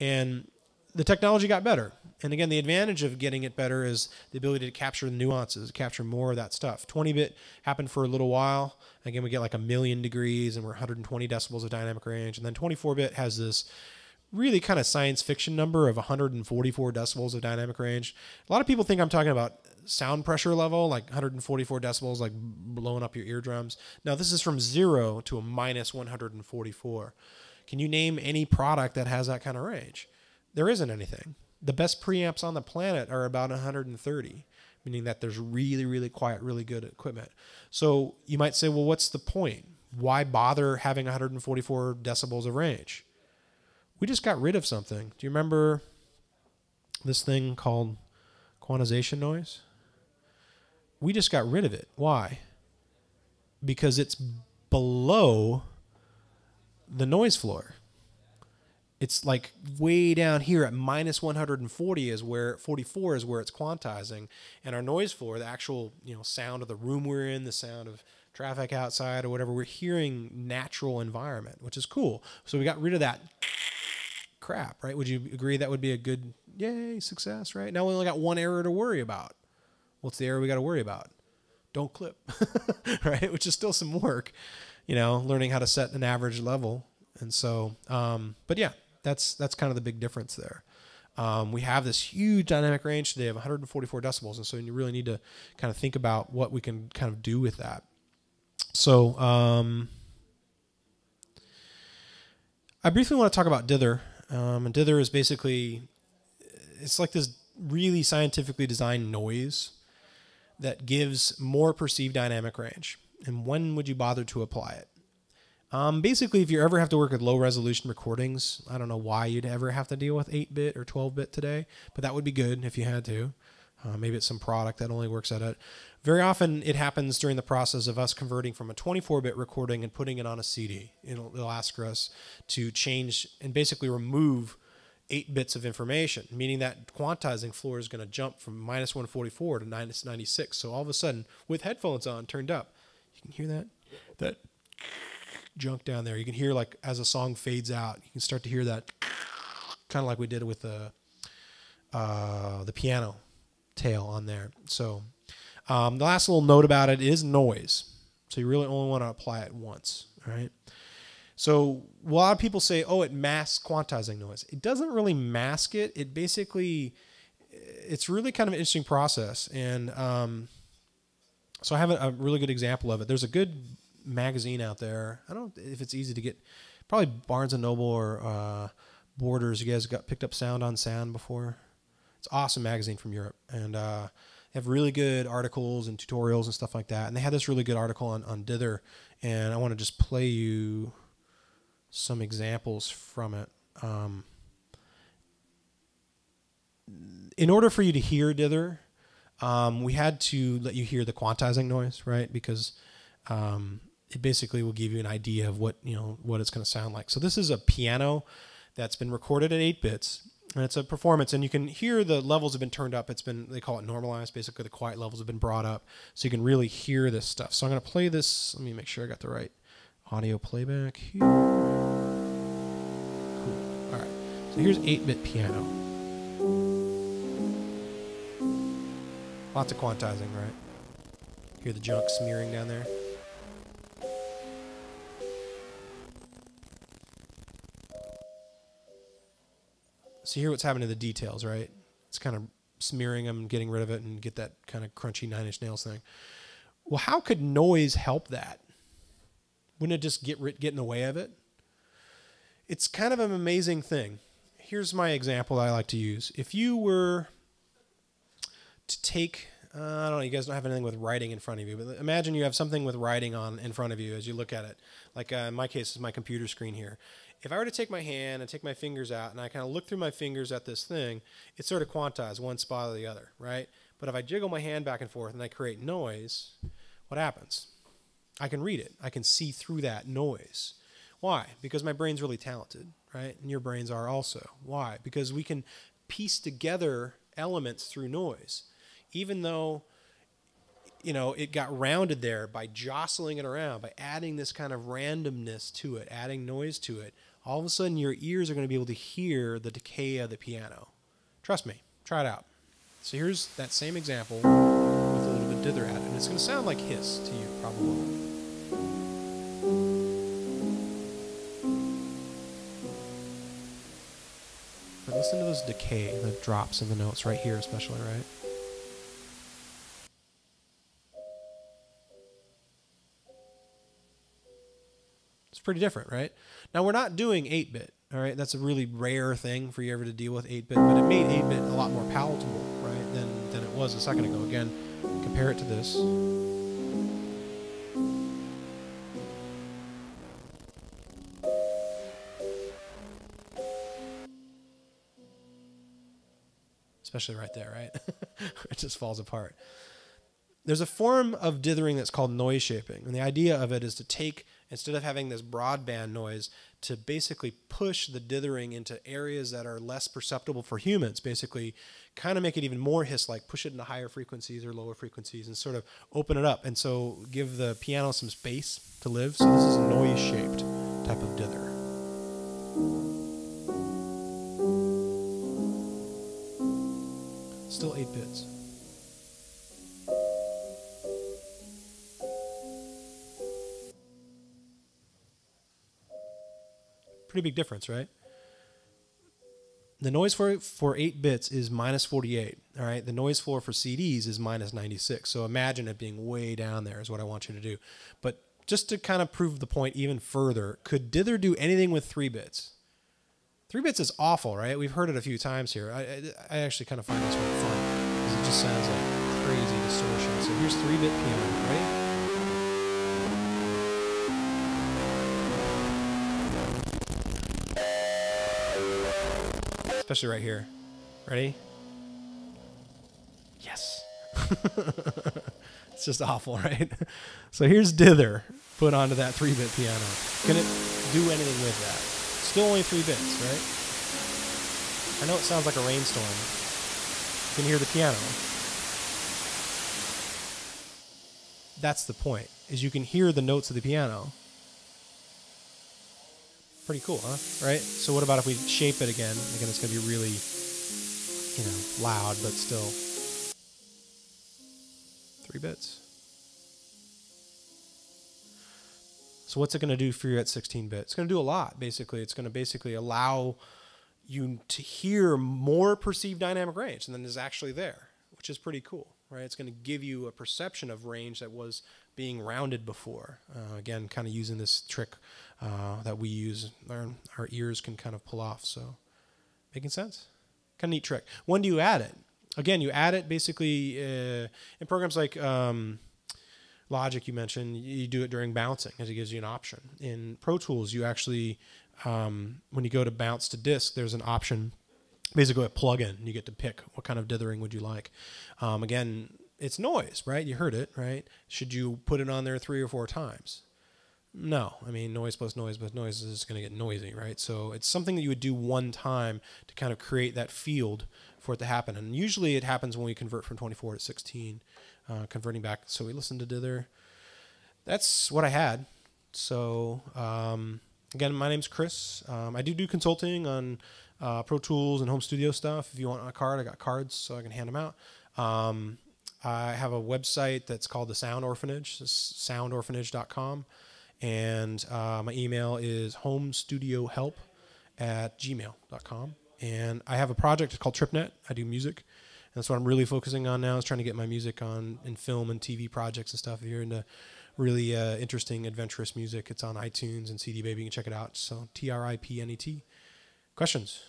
And the technology got better. And again, the advantage of getting it better is the ability to capture the nuances, capture more of that stuff. 20-bit happened for a little while. Again, we get like 1,000,000 degrees and we're 120 decibels of dynamic range. And then 24-bit has this really kind of science fiction number of 144 decibels of dynamic range. A lot of people think I'm talking about sound pressure level, like 144 decibels, like blowing up your eardrums. Now, this is from 0 to a minus 144. Can you name any product that has that kind of range? There isn't anything. The best preamps on the planet are about 130, meaning that there's really, really quiet, really good equipment. So you might say, well, what's the point? Why bother having 144 decibels of range? We just got rid of something. Do you remember this thing called quantization noise? We just got rid of it. Why? Because it's below the noise floor. It's like way down here at minus 140 is where 44 is where it's quantizing, and our noise floor, the actual sound of the room we're in, the sound of traffic outside or whatever, we're hearing natural environment, which is cool. So we got rid of that crap, right? Would you agree that would be a good yay success, right? Now we only got one error to worry about. What's the error we got to worry about? Don't clip, right? Which is still some work, learning how to set an average level. And so, but yeah. That's kind of the big difference there. We have this huge dynamic range today of 144 decibels, and so you really need to kind of think about what we can kind of do with that. So I briefly want to talk about dither. And dither is basically, it's like this really scientifically designed noise that gives more perceived dynamic range. And when would you bother to apply it? Basically, if you ever have to work with low-resolution recordings, I don't know why you'd ever have to deal with 8-bit or 12-bit today, but that would be good if you had to. Maybe it's some product that only works at it. Very often, it happens during the process of us converting from a 24-bit recording and putting it on a CD. It'll ask us to change and basically remove 8 bits of information, meaning that quantizing floor is going to jump from minus 144 to minus 96. So all of a sudden, with headphones on, turned up, you can hear that junk down there. You can hear, like, as a song fades out, you can start to hear that kind of like we did with the piano tail on there. So the last little note about it is noise. So you really only want to apply it once, right? So a lot of people say, oh, it masks quantizing noise. It doesn't really mask it. It basically, it's really kind of an interesting process. And so I have a really good example of it. There's a good magazine out there. I don't know if it's easy to get. Probably Barnes & Noble or Borders. You guys got picked up Sound on Sound before? It's an awesome magazine from Europe. And they have really good articles and tutorials and stuff like that. And they had this really good article on dither. And I want to just play you some examples from it. In order for you to hear dither, we had to let you hear the quantizing noise, right? Because it basically will give you an idea of what it's going to sound like. So this is a piano that's been recorded at 8 bits, and it's a performance, and you can hear the levels have been turned up. They call it normalized. Basically, the quiet levels have been brought up, so you can really hear this stuff. So I'm going to play this. Let me make sure I got the right audio playback here. Cool. All right. So here's 8-bit piano. Lots of quantizing, right? Hear the junk smearing down there. So you hear what's happening to the details, right? It's kind of smearing them and getting rid of it and get that kind of crunchy 9-inch nails thing. Well, how could noise help that? Wouldn't it just get in the way of it? It's kind of an amazing thing. Here's my example that I like to use. If you were to take, I don't know, you guys don't have anything with writing in front of you, but imagine you have something with writing on in front of you as you look at it. Like in my case, it's my computer screen here. If I were to take my hand and take my fingers out and I kind of look through my fingers at this thing, it's sort of quantized one spot or the other, right? But if I jiggle my hand back and forth and I create noise, what happens? I can read it. I can see through that noise. Why? Because my brain's really talented, right? And your brains are also. Why? Because we can piece together elements through noise. Even though, it got rounded there by jostling it around, by adding this kind of randomness to it, adding noise to it, all of a sudden your ears are going to be able to hear the decay of the piano. Trust me, try it out. So here's that same example with a little bit dither added. And it's going to sound like hiss to you, probably. But listen to this decay, the drops in the notes right here especially, right? It's pretty different, right? Now, we're not doing 8-bit, all right? That's a really rare thing for you ever to deal with 8-bit, but it made 8-bit a lot more palatable, right, than it was a second ago. Again, compare it to this. Especially right there, right? It just falls apart. There's a form of dithering that's called noise shaping. And the idea of it is to take, instead of having this broadband noise, to basically push the dithering into areas that are less perceptible for humans. Basically, kind of make it even more hiss-like, push it into higher frequencies or lower frequencies and sort of open it up. And so give the piano some space to live. So this is a noise-shaped type of dither. Still 8 bits. Pretty big difference, right? The noise floor for 8 bits is minus 48. All right. The noise floor for CDs is minus 96. So imagine it being way down there is what I want you to do. But just to kind of prove the point even further, could dither do anything with 3 bits? 3 bits is awful, right? We've heard it a few times here. I actually kind of find this one fun because it just sounds like crazy distortion. So here's 3-bit piano, right? Especially right here. Ready? Yes. It's just awful, right? So here's dither put onto that 3-bit piano. Can it do anything with that? Still only 3 bits, right? I know it sounds like a rainstorm. You can hear the piano. That's the point, is you can hear the notes of the piano. Pretty cool, huh? Right? So what about if we shape it again? Again, it's going to be really, loud, but still 3 bits. So what's it going to do for you at 16-bit? It's going to do a lot, basically. It's going to basically allow you to hear more perceived dynamic range than is actually there, which is pretty cool, right? It's going to give you a perception of range that was being rounded before. Again, kind of using this trick that we use, our ears can kind of pull off. So, making sense? Kind of neat trick. When do you add it? Again, you add it basically in programs like Logic, you mentioned, you do it during bouncing, as it gives you an option. In Pro Tools, you actually, when you go to bounce to disk, there's an option, basically a plug-in. You get to pick what kind of dithering would you like. Again, it's noise, right? You heard it, right? Should you put it on there 3 or 4 times? No. I mean, noise plus noise plus noise is going to get noisy, right? So it's something that you would do one time to kind of create that field for it to happen. And usually it happens when we convert from 24 to 16, converting back. So we listen to dither. That's what I had. So again, my name's Chris. I do consulting on Pro Tools and home studio stuff. If you want a card, I got cards so I can hand them out. I have a website that's called The Sound Orphanage, soundorphanage.com. And my email is homestudiohelp@gmail.com. And I have a project called TripNet. I do music. And that's what I'm really focusing on now, is trying to get my music on in film and TV projects and stuff. If you're into really interesting, adventurous music, it's on iTunes and CD Baby. You can check it out. So TRIPNET. Questions?